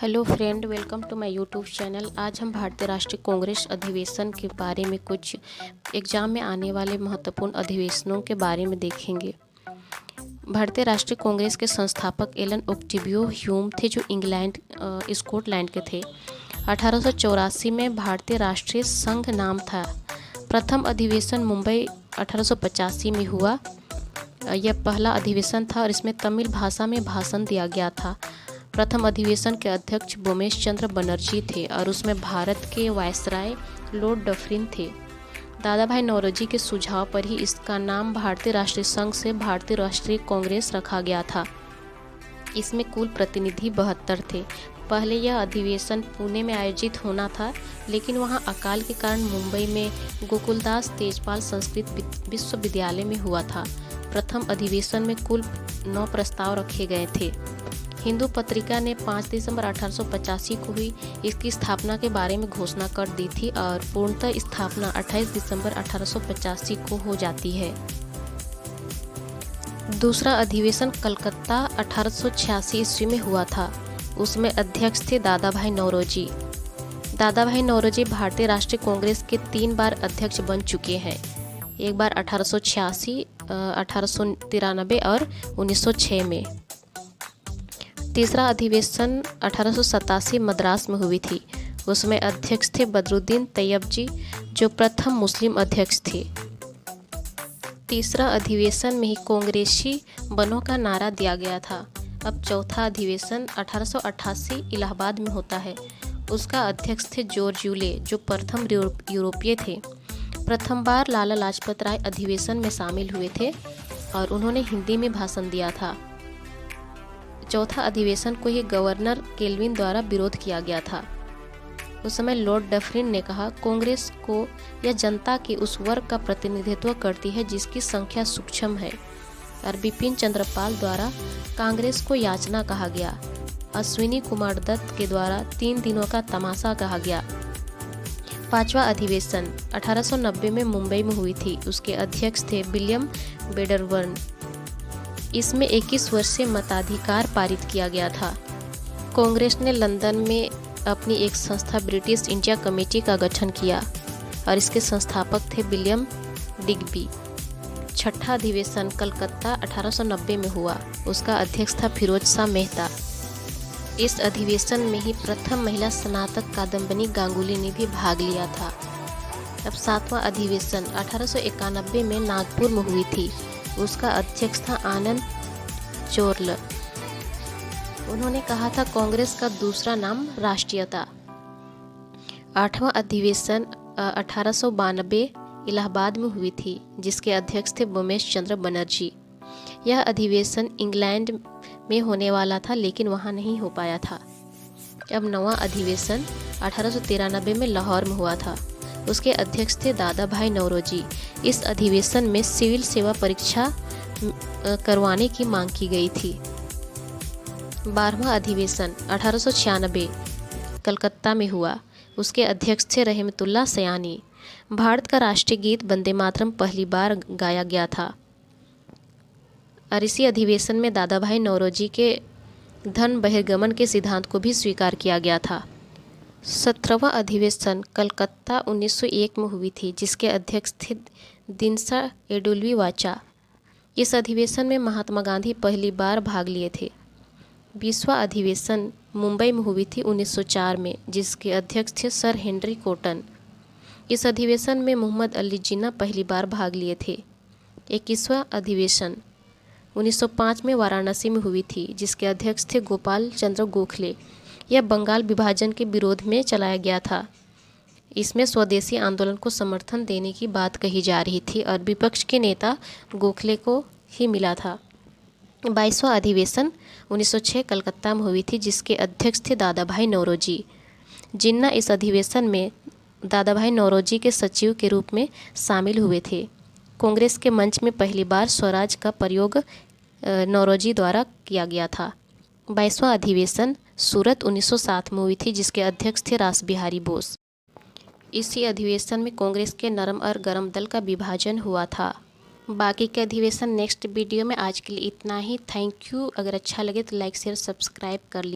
Hello friend, welcome to my YouTube channel. आज हम भारतीय राष्ट्रीय कांग्रेस अधिवेशन के बारे में कुछ एग्जाम में आने वाले महत्वपूर्ण अधिवेशनों के बारे में देखेंगे। भारतीय राष्ट्रीय कांग्रेस के संस्थापक एलन ओक्टेवियो ह्यूम थे, जो इंग्लैंड स्कॉटलैंड के थे। 1884 में भारतीय राष्ट्रीय संघ नाम था। प्रथम अधिवेशन मुंबई 1885 में हुआ। यह पहला अधिवेशन था और इसमें तमिल भाषा में भाषण दिया गया था। प्रथम अधिवेशन के अध्यक्ष बोमेश चंद्र बनर्जी थे और उसमें भारत के वायसराय लॉर्ड डफरिन थे। दादा भाई नौरोजी के सुझाव पर ही इसका नाम भारतीय राष्ट्रीय संघ से भारतीय राष्ट्रीय कांग्रेस रखा गया था। इसमें कुल प्रतिनिधि 72 थे। पहले यह अधिवेशन पुणे में आयोजित होना था, लेकिन वहां अकाल के कारण मुंबई में गोकुलदास तेजपाल संस्कृत विश्वविद्यालय में हुआ था। प्रथम अधिवेशन में कुल 9 प्रस्ताव रखे गए थे। हिंदू पत्रिका ने 5 दिसंबर 1885 को हुई इसकी स्थापना के बारे में घोषणा कर दी थी और पूर्णतः स्थापना 28 दिसंबर 1885 को हो जाती है। दूसरा अधिवेशन कलकत्ता 1886 ईस्वी में हुआ था। उसमें अध्यक्ष थे दादा भाई नौरोजी। दादा भाई नौरोजी भारतीय राष्ट्रीय कांग्रेस के 3 बार अध्यक्ष बन चुके हैं। एक बार 1886, 1893 और 1906 में। तीसरा अधिवेशन 1887 मद्रास में हुई थी। उसमें अध्यक्ष थे बदरुद्दीन तैयब जी, जो प्रथम मुस्लिम अध्यक्ष थे। तीसरा अधिवेशन में ही कांग्रेसी बनों का नारा दिया गया था। अब चौथा अधिवेशन 1888 इलाहाबाद में होता है। उसका अध्यक्ष थे जॉर्ज यूले, जो प्रथम यूरोपीय थे। प्रथम बार लाला लाजपत राय अधिवेशन में शामिल हुए थे और उन्होंने हिंदी में भाषण दिया था। चौथा अधिवेशन को ही गवर्नर केल्विन द्वारा विरोध किया गया था। उस समय लॉर्ड डफरिन ने कहा, कांग्रेस को यह जनता के उस वर्ग का प्रतिनिधित्व करती है जिसकी संख्या सूक्ष्म है। और बिपिन चंद्रपाल द्वारा कांग्रेस को याचना कहा गया। अश्विनी कुमार दत्त के द्वारा 3 दिनों का तमाशा कहा गया। पांचवा अधिवेशन 1890 में मुंबई में हुई थी। उसके अध्यक्ष थे विलियम वेडरबर्न। इसमें 21 वर्षीय मताधिकार पारित किया गया था। कांग्रेस ने लंदन में अपनी एक संस्था ब्रिटिश इंडिया कमेटी का गठन किया और इसके संस्थापक थे विलियम डिग्बी। छठा अधिवेशन कलकत्ता 1890 में हुआ। उसका अध्यक्ष था फिरोज शाह मेहता। इस अधिवेशन में ही प्रथम महिला स्नातक कादम्बिनी गांगुली ने भी भाग लिया था। अब सातवां अधिवेशन 1891 में नागपुर में हुई थी। उसका अध्यक्ष था आनंद चोरल। उन्होंने कहा था कांग्रेस का दूसरा नाम राष्ट्रीयता। आठवां अधिवेशन 1892 इलाहाबाद में हुई थी, जिसके अध्यक्ष थे बोमेश चंद्र बनर्जी। यह अधिवेशन इंग्लैंड में होने वाला था, लेकिन वहां नहीं हो पाया था। अब 9वां अधिवेशन 1893 में लाहौर में हुआ था। उसके अध्यक्ष थे दादा भाई नौरोजी। इस अधिवेशन में सिविल सेवा परीक्षा करवाने की मांग की गई थी। 12वां अधिवेशन 1896 कलकत्ता में हुआ। उसके अध्यक्ष थे रहमतुल्लाह सयानी। भारत का राष्ट्रीय गीत वंदे मातरम पहली बार गाया गया था। और इसी अधिवेशन में दादा भाई नौरोजी के धन बहिर्गमन के सिद्धांत को भी स्वीकार किया गया था। 17वां अधिवेशन कलकत्ता 1901 में हुई थी, जिसके अध्यक्ष थे दिनसा एडुल्वी वाचा। इस अधिवेशन में महात्मा गांधी पहली बार भाग लिए थे। 20वां अधिवेशन मुंबई में हुई थी 1904 में, जिसके अध्यक्ष थे सर हेनरी कॉटन। इस अधिवेशन में मोहम्मद अली जिन्ना पहली बार भाग लिए थे। 21वां अधिवेशन 1905 में वाराणसी में हुई थी, जिसके अध्यक्ष थे गोपाल चंद्र गोखले। यह बंगाल विभाजन के विरोध में चलाया गया था। इसमें स्वदेशी आंदोलन को समर्थन देने की बात कही जा रही थी और विपक्ष के नेता गोखले को ही मिला था। 22वां अधिवेशन 1906 कलकत्ता में हुई थी, जिसके अध्यक्ष थे दादा भाई नौरोजी। जिन्ना इस अधिवेशन में दादा भाई नौरोजी के सचिव के रूप में शामिल हुए थे। कांग्रेस के मंच में पहली बार स्वराज का प्रयोग नौरोजी द्वारा किया गया था। 22वां अधिवेशन सूरत 1907 में हुई थी, जिसके अध्यक्ष थे रास बिहारी बोस। इसी अधिवेशन में कांग्रेस के नरम और गरम दल का विभाजन हुआ था। बाकी के अधिवेशन नेक्स्ट वीडियो में। आज के लिए इतना ही। Thank you. अगर अच्छा लगे तो लाइक शेयर सब्सक्राइब कर लीजिए।